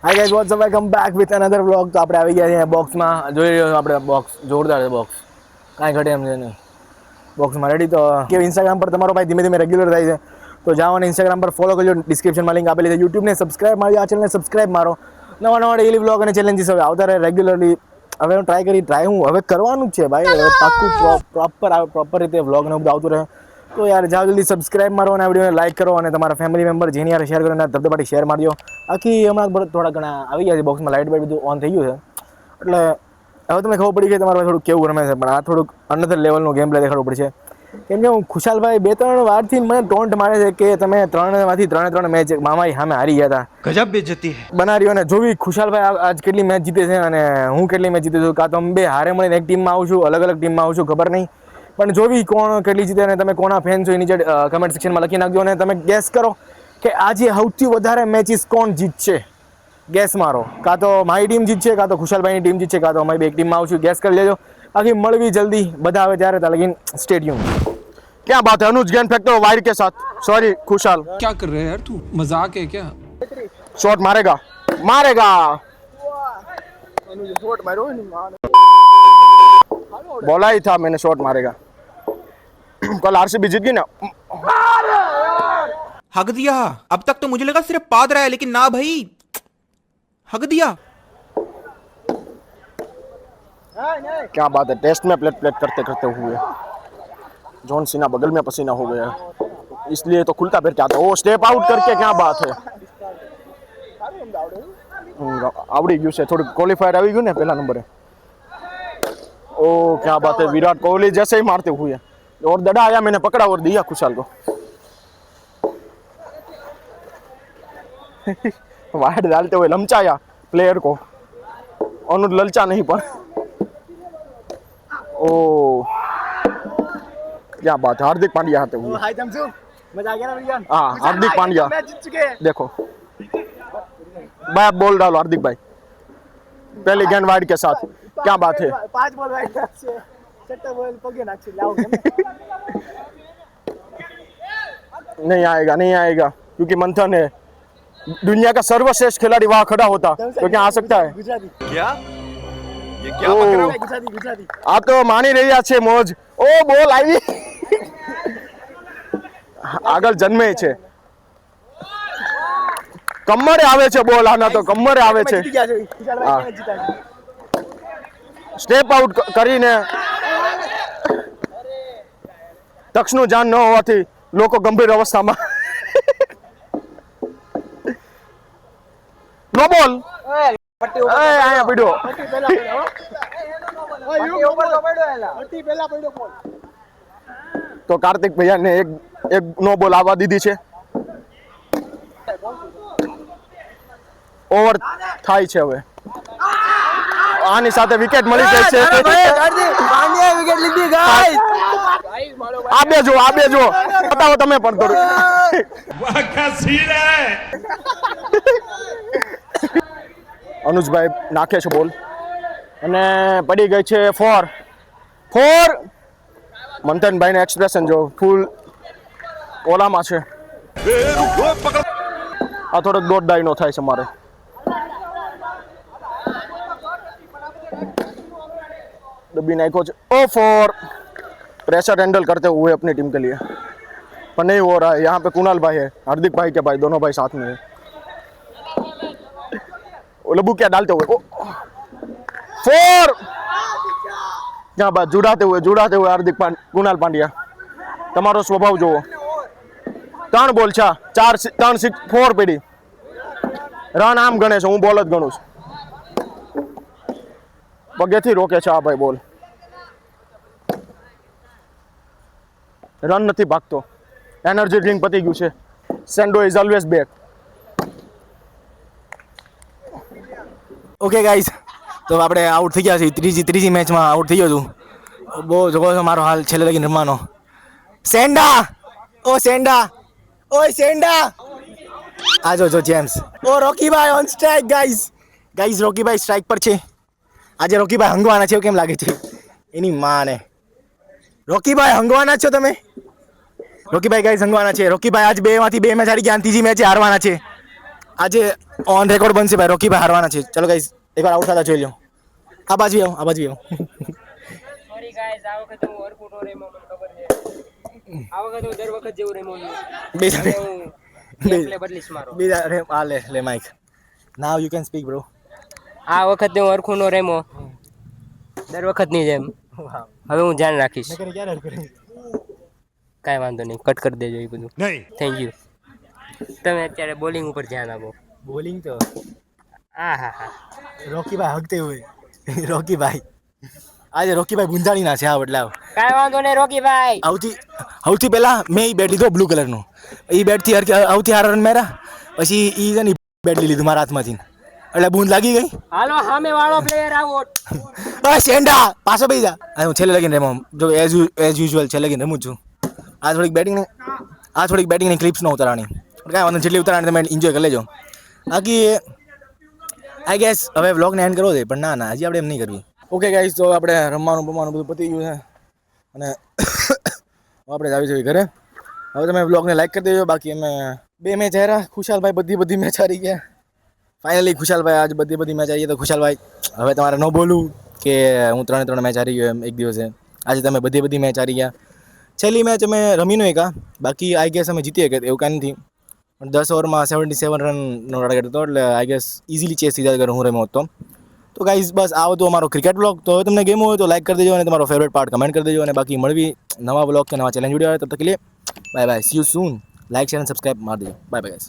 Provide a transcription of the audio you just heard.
Hi guys what's up welcome back with another vlog. તો આપણે આવી ગયા છીએ બોક્સમાં. જોઈ રહ્યો આપણે બોક્સ જોરદાર છે. બોક્સ કાંઈ ઘટે એમ છે નહીં. બોક્સમાં રેડી. તો કે ઇન્સ્ટાગ્રામ પર તમારો ભાઈ ધીમે ધીમે રેગ્યુલર થાય છે, તો જાઓ અને ઇન્સ્ટાગ્રામ પર ફોલો કરજો. ડિસ્ક્રિપ્શનમાં લિંક આપેલી છે. યુટ્યુબને સબસ્ક્રાઇબ મારજો, આ ચેનલને સબસ્ક્રાઇબ મારો. નવા નવા ડેલી વ્લોગ અને ચેલેન્જીસ હવે આવતા રહે રેગ્યુલરલી. હવે હું ટ્રાય હું હવે કરવાનું જ છે ભાઈ. હવે પાક્કું પ્રોપર રીતે વ્લોગ ને બધું આવતું રહે. તો યાર જાઓ જલ્દી સબસ્ક્રાઇબ મારો અને આ વિડીયોને લાઈક કરો અને તમારા ફેમિલી મેમ્બર જેની યાર શેર કરો અને ધબધબાટી શેર મારજો. આખી હમણાં થોડા ઘણા આવી ગયા છે બોક્સમાં. લાઇટ બાઇટ બધું ઓન થઈ ગયું છે, એટલે હવે તમને ખબર પડી ગઈ તમારે થોડુંક કેવું રમે છે. પણ આ થોડુંક અનધર લેવલનું ગેમ પ્લે દેખાડવું પડશે. કેમ કે હું ખુશાલભાઈ 2-3 વારથી મને ટોન્ટ મારે છે કે તમે 3 મેચ મામાઈ સામે હારી ગયા હતા. ગજબ બેઇજ્જતી હે. બનારીઓને જોવી ખુશાલભાઈ આજ કેટલી મેચ જીતે છે અને હું કેટલી મેચ જીતે છું. કાં તો અમે બે હારે મળીને એક ટીમમાં આવું છું, અલગ અલગ ટીમમાં આવું છું, ખબર નહીં. પણ જોવી કોણ કેટલી જીતે અને તમે કોના ફેન છો એ નીચે કમેન્ટ સેક્શનમાં લખી નાખજો અને તમે ગેસ કરો કે આજે સૌથી વધારે મેચિસ કોણ જીતશે. ગેસ મારો. કાં તો મારી ટીમ જીતશે, કાં તો ખુશાલભાઈની ટીમ જીતશે, કાં તો અમારી બે ટીમમાં આવશું. ગેસ કરી લેજો. બાકી મળવી જલ્દી બધા આવે ત્યારે ત્યાં લગીન સ્ટેડિયમ. क्या बात है अनुज, गेंद फेंकते हो वायर के साथ. सॉरी खुशाल, क्या कर रहे हैं यार तू, मजाक है क्या? शॉट मारेगा बोला ही था मैंने, शॉट मारेगा. कल आरसीबी जीत गई ना. हक दिया. अब तक तो मुझे लगा सिर्फ पाद रहा है, लेकिन ना भाई, हक दिया. क्या बात है. टेस्ट में प्लेट करते करते हुए जॉन सीना बगल में पसीना हो गया, इसलिए तो खुलता फिर क्या था. वो स्टेप आउट करके क्या बात है. आवड़ी गયું છે થોડું. ક્વોલિફાયર આવી ગયું ને પહેલા નંબરે. ओ क्या बात है. विराट कोहली जैसे ही मारते हुए और दड़ा आया, मैंने पकड़ा और दिया खुशाल को. वाइड डालते हुए लमचाया प्लेयर को. अनुज ललचा नहीं पर. ओ क्या बात है. हार्दिक पांड्या आते हुए. मजा आ गया ना भैया. हाँ हार्दिक पांड्या मैच जीत चुके हैं. देखो भाई, आप बोल डालो हार्दिक भाई. पहली गेंद वाइड के साथ. क्या बात है. 5 बॉल वाइड છે. છઠ્ઠો બોલ પગે નાખશે. લાવો नहीं आएगा क्योंकि मंथन है. दुनिया का सर्वश्रेष्ठ खिलाड़ी वहां खड़ा होता तो क्या आ सकता है. ગુજરાતી क्या? ये क्या ओ, बक रहे हो? ગુજરાતી આ તો માની રહ્યા છે મોજ. ઓ બોલ આવી. આગળ જન્મે છે. કમરે આવે છે બોલ. આના તો કમરે આવે છે. જીતી ગયા છે ખુશાલભાઈ. મેચ જીતા છે. સ્ટેપ આઉટ કરીને તક્ષનું જાન ન હોવાથી લોકો ગંભીર અવસ્થામાં. નો બોલ. પટ્ટી અહીંયા પીડ્યો. પહેલા પડ્યો. પટ્ટી ઉપર તો પડ્યો એલા. પટ્ટી પહેલા પડ્યો બોલ. તો કાર્તિક ભૈયાને એક નો બોલ આવવા દીધી છે. ઓવર થાય છે હવે. આની સાથે વિકેટ મળી જાય છે. પાંડ્યાએ વિકેટ લીધી ગાઈસ. આ બે જો બતાવો તમે પણ થોડું. અનુજભાઈ નાખે છે બોલ અને પડી ગઈ છે 4. મંથનભાઈને એક્સપ્રેશન જો ફૂલ ઓલામાં છે. આ થોડોક દોઢ ડાયનો થાય છે મારે. दबी नाइको ओ 4. प्रेशर हैंडल करते हुए अपनी टीम के लिए, पर नहीं हो रहा है. यहाँ पे कुणाल भाई है, हार्दिक भाई के भाई, दोनों भाई साथ में है. लबू क्या डालते हुए 4. क्या बात. जुड़ाते हुए हार्दिक कुणाल पांड्या. તમારો સ્વભાવ જોવો. 3 બોલ છે. 4 પેડી રન આમ ગણે છે, હું બોલ જ ગણું છું. પગેથી રોકે છે આ ભાઈ બોલ. રન નથી ભાગતો. એનર્જી ડ્રિંક પતી ગયું છે. Sando is always back. Okay guys, તો આપણે આઉટ થઈ ગયા છીએ. ત્રીજી મેચમાં આઉટ થઈ ગયો છું. બહુ જોવો છો મારો હાલ છેલ્લે લગીને રમવાનો. સેન્ડા ઓય સેન્ડા. આ જો જેમ્સ. ઓ રોકીભાઈ ઓન સ્ટ્રાઇક ગાઈઝ. રોકીભાઈ સ્ટ્રાઇક પર છે. આજે રોકીભાઈ હંગવાના છે કેમ લાગે છે એની માને. રોકીભાઈ હંગવાના છો તમે. રોકીભાઈ ગાઈઝ હંગવાના છે. રોકીભાઈ આજ 2 માંથી 2 મેચ હારી ગયા. ત્રીજી મેચ હારવાના છે. આજે ઓન રેકોર્ડ બનશે ભાઈ, રોકીભાઈ હારવાના છે. ચલો ગાઈસ એકવાર આઉટ થતા જોઈ લો. આ બાજુ આવો, આ બાજુ આવો. સોરી ગાઈસ, આ વખતે હું હરખું નો રેમો, મને ખબર છે. આ વખતે હું દર વખત જેવું રેમો છું. બીજા હવે હું game play બદલીશ મારો. બીજા આ લે mic. Now you can speak bro. આ વખતે હું હરખું નો રેમો, દર વખતની જેમ. હવે હું ધ્યાન રાખીશ. કાંઈ વાંધો નહીં, કટ કરી દેજો એ બધું. નહીં, થેન્ક યુ. તમે અત્યારે બોલિંગ ઉપર ધ્યાન આપો. બોલિંગ તો હા હા હા. રોકીભાઈ હગતે હોય. રોકીભાઈ આજે રોકીભાઈ ગુંજાણીના છે. આ બદલાવ કાંઈ વાંધો નહીં રોકીભાઈ. સૌથી પહેલા મેં એ બેટ લીધો બ્લુ કલરનો. એ બેટથી સૌથી હારા રન માર્યા. પછી એ છે ને બેટ લીધું મારા હાથમાંથી, એટલે બૂંદ લાગી ગઈ. હાલો સામે વાળો પ્લેયર આઉટ. બસ સેન્ડા પાછો બેસી જા. હું છેલ્લે લગીને રમું, જો એઝ યુઝ્યુઅલ છેલ્લે લગીને રમું છું. આ થોડીક બેટિંગની ક્લિપ્સ ન ઉતારવાની, કાંઈ વાંધો જેટલી ઉતારવાની તમે એન્જોય કરી લેજો. બાકી આઈ ગેસ હવે વ્લોગને એન્ડ કરવો છે, પણ ના હજી આપણે એમ નહીં કરવી. ઓકે ગાઈસ, તો આપણે રમવાનું બધું પતી ગયું છે અને આપણે આવી જઈએ ઘરે. હવે તમે વ્લોગને લાઈક કરી દેજો. બાકી અમે 2 મેચ હાર્યા, ખુશાલભાઈ બધી મેચ હારી ગયા. ફાઇનલી ખુશાલભાઈ આજ બધી મેચ હારી ગયા. તો ખુશાલભાઈ હવે તમારે ન બોલવું કે હું 3 મેચ હારી ગયો એમ એક દિવસે. આજે તમે બધી મેચ હારી ગયા. છેલ્લી મેચ અમે રમીનો એકા, બાકી આઈ ગેસ અમે જીતીએ કે એવું કાંઈ નથી. પણ 10 ઓવરમાં 77 રનનો ટાર્ગેટ હતો, એટલે આઈ ગેસ ઇઝીલી ચેસ થઈ જાય અગર હું રમ્યો હતો. તો ગાઈઝ બસ આવો તો અમારો ક્રિકેટ બ્લોગ. તો હવે તમને ગેમ હોય તો લાઈક કરી દેજો અને તમારો ફેવરેટ પાર્ટ કમેન્ટ કરી દેજો. અને બાકી મળવી નવા બ્લોગ કે નવા ચેલેન્જ વિડીયો આવે. તબ તક કે લીએ bye bye, see you soon. Like share અને સબસ્ક્રાઈબ મારી દેજો. Bye bye guys.